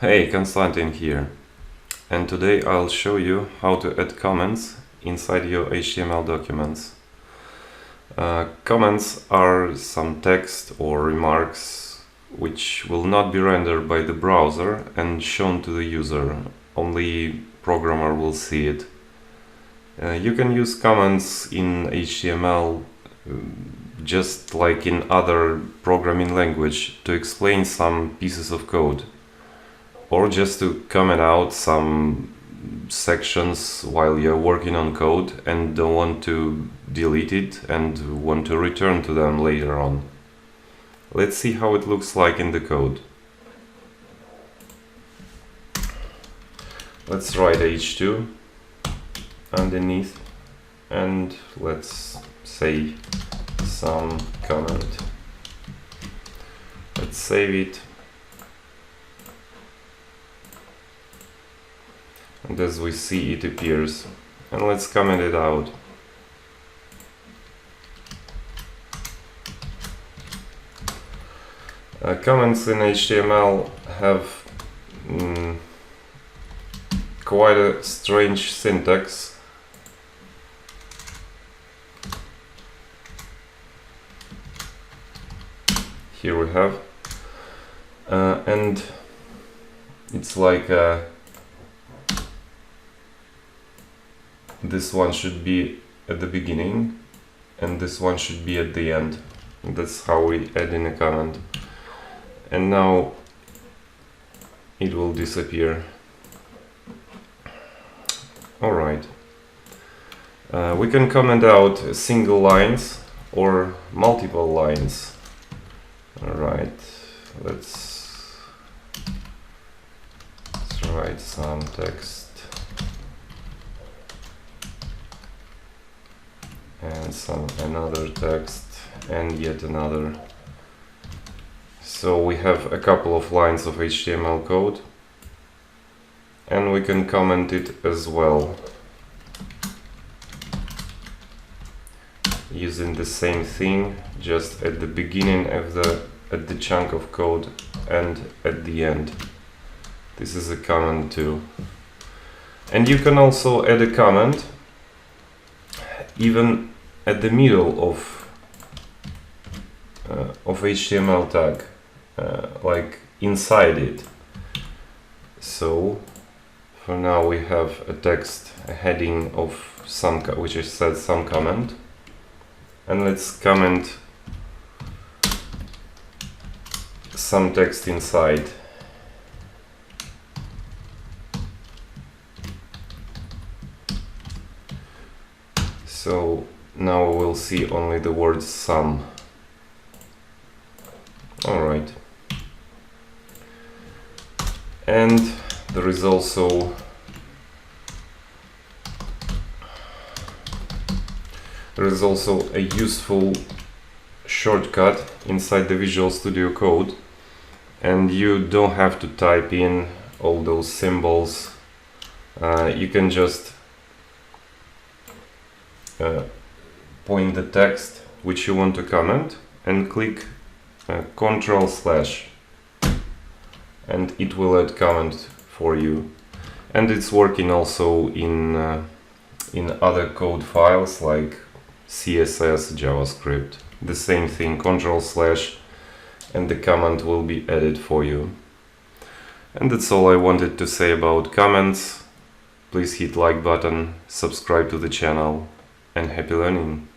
Hey, Konstantin here, and today I'll show you how to add comments inside your HTML documents. Comments are some text or remarks which will not be rendered by the browser and shown to the user. Only programmer will see it. You can use comments in HTML just like in other programming language to explain some pieces of code, or just to comment out some sections while you're working on code and don't want to delete it and want to return to them later on. Let's see how it looks like in the code. Let's write h2 underneath and let's say some comment. Let's save it. And as we see, it appears. And let's comment it out. Comments in HTML have quite a strange syntax. Here we have. And it's like this one should be at the beginning and this one should be at the end. That's how we add in a comment. And now it will disappear. Alright. We can comment out single lines or multiple lines. Alright, let's write some text. And another text and yet another. So we have a couple of lines of HTML code and we can comment it as well using the same thing, just at the beginning of the chunk of code and at the end. This is a comment too. And you can also add a comment even at the middle of HTML tag, like inside it. So for now we have a text, a heading of some which is said some comment, and let's comment some text inside. So now we'll see only the word some. Alright. And there is also a useful shortcut inside the Visual Studio Code, and you don't have to type in all those symbols. You can just point the text which you want to comment and click Ctrl/, and it will add comment for you. And it's working also in other code files like CSS, JavaScript. The same thing, Ctrl/, and the comment will be added for you. And that's all I wanted to say about comments. Please hit like button, subscribe to the channel, and happy learning!